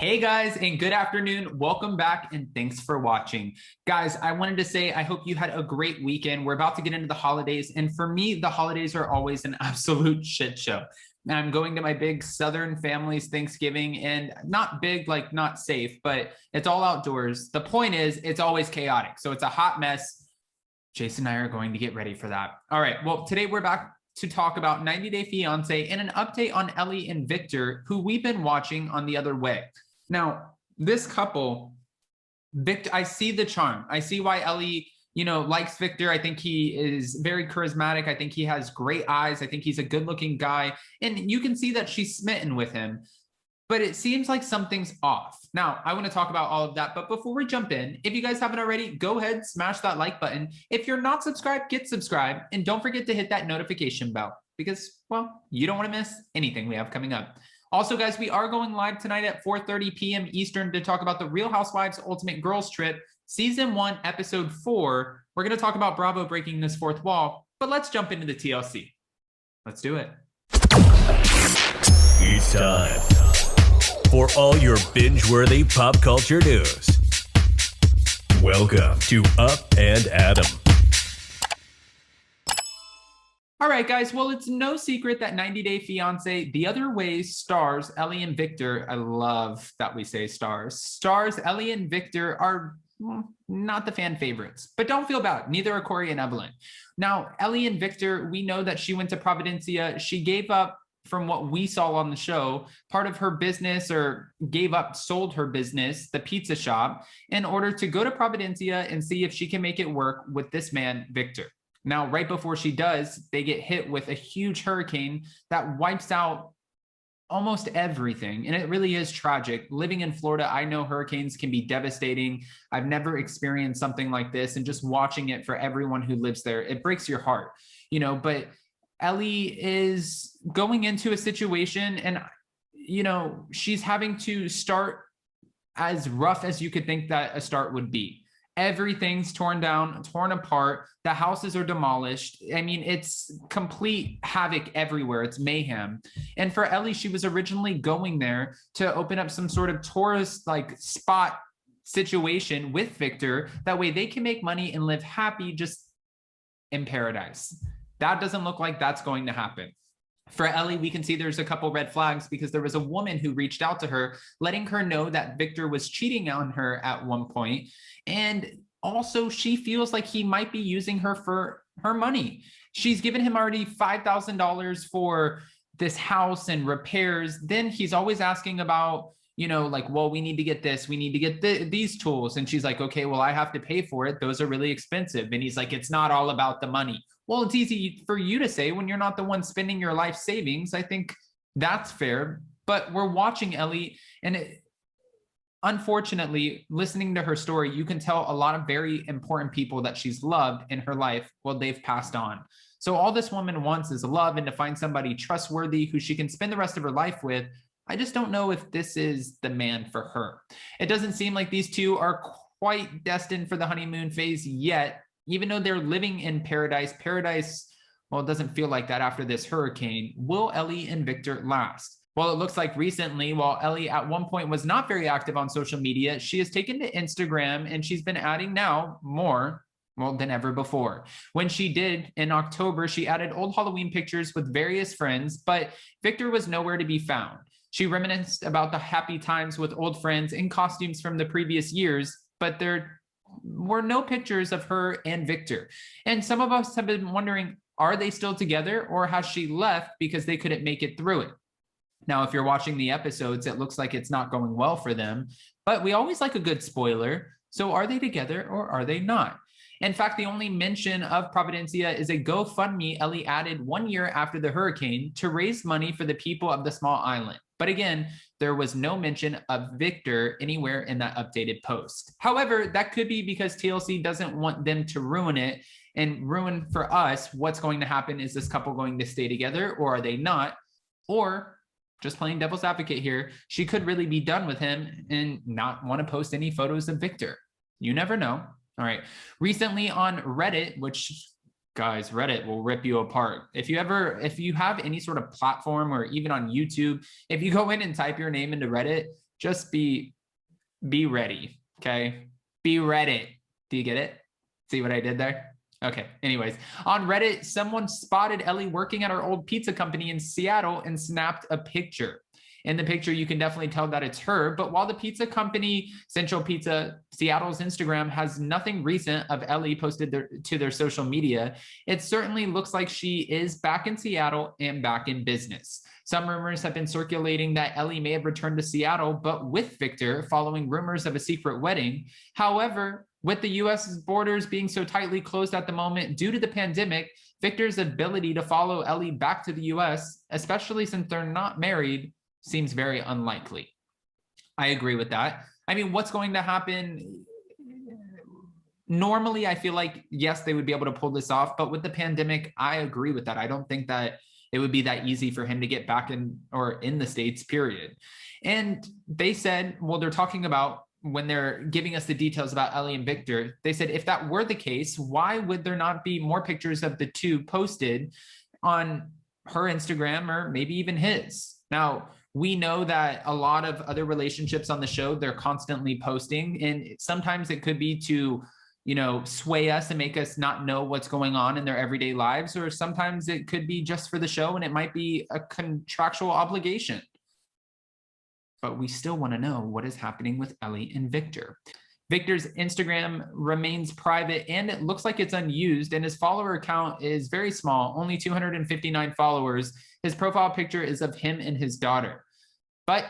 Hey guys, and good afternoon. Welcome back and thanks for watching. Guys, I wanted to say I hope you had a great weekend. We're about to get into the holidays, and for me, the holidays are always an absolute shit show. I'm going to my big Southern family's Thanksgiving, and not big, like not safe, but it's all outdoors. The point is, it's always chaotic. So it's a hot mess. Jason and I are going to get ready for that. All right, well, today we're back to talk about 90 Day Fiance and an update on Ellie and Victor, who we've been watching on The Other Way. Now, this couple, Victor, I see the charm. I see why Ellie, likes Victor. I think he is very charismatic. I think he has great eyes. I think he's a good-looking guy. And you can see that she's smitten with him. But it seems like something's off. Now, I want to talk about all of that. But before we jump in, if you guys haven't already, go ahead, smash that like button. If you're not subscribed, get subscribed. And don't forget to hit that notification bell because, well, you don't want to miss anything we have coming up. Also, guys, we are going live tonight at 4:30 p.m. Eastern to talk about the Real Housewives Ultimate Girls Trip, Season 1, Episode 4. We're going to talk about Bravo breaking this fourth wall, but let's jump into the TLC. Let's do it. It's time for all your binge-worthy pop culture news. Welcome to Up and Adam. All right, guys. Well, it's no secret that 90 Day Fiance, The Other Way stars Ellie and Victor. I love that we say stars. Stars Ellie and Victor are not the fan favorites, but don't feel bad. Neither are Corey and Evelyn. Now, Ellie and Victor, we know that she went to Providencia. She gave up, from what we saw on the show, part of her business, or sold her business, the pizza shop, in order to go to Providencia and see if she can make it work with this man, Victor. Now, right before she does, they get hit with a huge hurricane that wipes out almost everything. And it really is tragic. Living in Florida, I know hurricanes can be devastating. I've never experienced something like this. And just watching it for everyone who lives there, it breaks your heart, but Ellie is going into a situation and, she's having to start as rough as you could think that a start would be. Everything's torn down, torn apart. The houses are demolished. I mean, it's complete havoc everywhere. It's mayhem. And for Ellie, she was originally going there to open up some sort of tourist spot situation with Victor. That way they can make money and live happy just in paradise. That doesn't look like that's going to happen. For Ellie, we can see there's a couple red flags because there was a woman who reached out to her, letting her know that Victor was cheating on her at one point. And also, she feels like he might be using her for her money. She's given him already $5,000 for this house and repairs. Then he's always asking about, well, we need to get this, we need to get these tools. And she's like, okay, well, I have to pay for it. Those are really expensive. And he's like, it's not all about the money. Well, it's easy for you to say when you're not the one spending your life savings. I think that's fair. But we're watching Ellie, and unfortunately, listening to her story, you can tell a lot of very important people that she's loved in her life, well, they've passed on. So all this woman wants is love and to find somebody trustworthy who she can spend the rest of her life with. I just don't know if this is the man for her. It doesn't seem like these two are quite destined for the honeymoon phase yet. Even though they're living in paradise, well, it doesn't feel like that after this hurricane. Will Ellie and Victor last? Well, it looks like recently, while Ellie at one point was not very active on social media, she has taken to Instagram and she's been adding now more, than ever before. When she did in October, she added old Halloween pictures with various friends, but Victor was nowhere to be found. She reminisced about the happy times with old friends in costumes from the previous years, but there were no pictures of her and Victor. And some of us have been wondering, are they still together or has she left because they couldn't make it through it? Now, if you're watching the episodes, it looks like it's not going well for them, but we always like a good spoiler. So are they together or are they not? In fact, the only mention of Providencia is a GoFundMe Ellie added 1 year after the hurricane to raise money for the people of the small island. But again, there was no mention of Victor anywhere in that updated post. However, that could be because TLC doesn't want them to ruin it and ruin for us what's going to happen. Is this couple going to stay together or are they not? Or just playing devil's advocate here, she could really be done with him and not want to post any photos of Victor. You never know. All right. Recently on Reddit, which guys, Reddit will rip you apart. If you have any sort of platform or even on YouTube, if you go in and type your name into Reddit, just be ready, okay? Be Reddit. Do you get it? See what I did there? Okay, anyways, on Reddit, someone spotted Ellie working at her old pizza company in Seattle and snapped a picture. In the picture, you can definitely tell that it's her, but while the pizza company, Central Pizza Seattle's Instagram, has nothing recent of Ellie posted to their social media, it certainly looks like she is back in Seattle and back in business. Some rumors have been circulating that Ellie may have returned to Seattle, but with Victor, following rumors of a secret wedding. However, with the U.S. borders being so tightly closed at the moment due to the pandemic, Victor's ability to follow Ellie back to the U.S., especially since they're not married, seems very unlikely. I agree with that. I mean, what's going to happen? Normally, I feel like, yes, they would be able to pull this off, but with the pandemic, I agree with that. I don't think that it would be that easy for him to get back in the States, period. And they said, well, they're talking about when they're giving us the details about Ellie and Victor, they said, if that were the case, why would there not be more pictures of the two posted on her Instagram or maybe even his? Now, we know that a lot of other relationships on the show, they're constantly posting, and sometimes it could be to, sway us and make us not know what's going on in their everyday lives, or sometimes it could be just for the show and it might be a contractual obligation. But we still want to know what is happening with Ellie and Victor. Victor's Instagram remains private and it looks like it's unused, and his follower account is very small, only 259 followers. His profile picture is of him and his daughter. But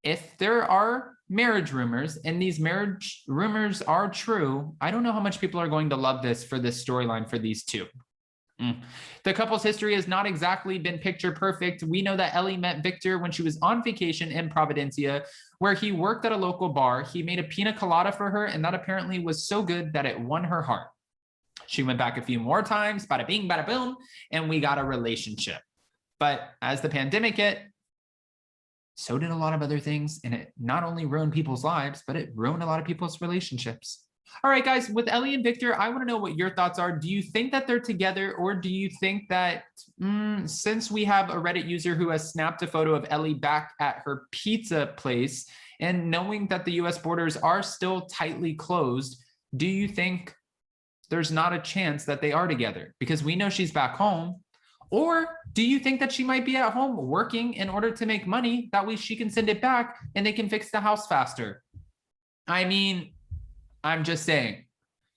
if there are marriage rumors and these marriage rumors are true, I don't know how much people are going to love this for this storyline for these two. The couple's history has not exactly been picture perfect. We know that Ellie met Victor when she was on vacation in Providencia, where he worked at a local bar. He made a pina colada for her, and that apparently was so good that it won her heart. She went back a few more times, bada bing, bada boom, and we got a relationship. But as the pandemic hit, so did a lot of other things, and it not only ruined people's lives, but it ruined a lot of people's relationships. All right, guys, with Ellie and Victor, I want to know what your thoughts are. Do you think that they're together, or do you think that since we have a Reddit user who has snapped a photo of Ellie back at her pizza place, and knowing that the US borders are still tightly closed, do you think there's not a chance that they are together? Because we know she's back home. Or do you think that she might be at home working in order to make money? That way she can send it back and they can fix the house faster. I mean, I'm just saying.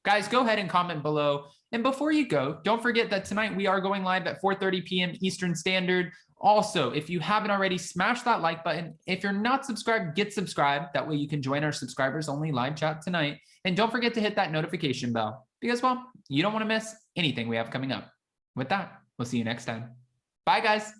Guys, go ahead and comment below. And before you go, don't forget that tonight we are going live at 4:30 p.m. Eastern Standard. Also, if you haven't already, smash that like button. If you're not subscribed, get subscribed. That way you can join our subscribers only live chat tonight. And don't forget to hit that notification bell because, well, you don't want to miss anything we have coming up. With that, we'll see you next time. Bye, guys.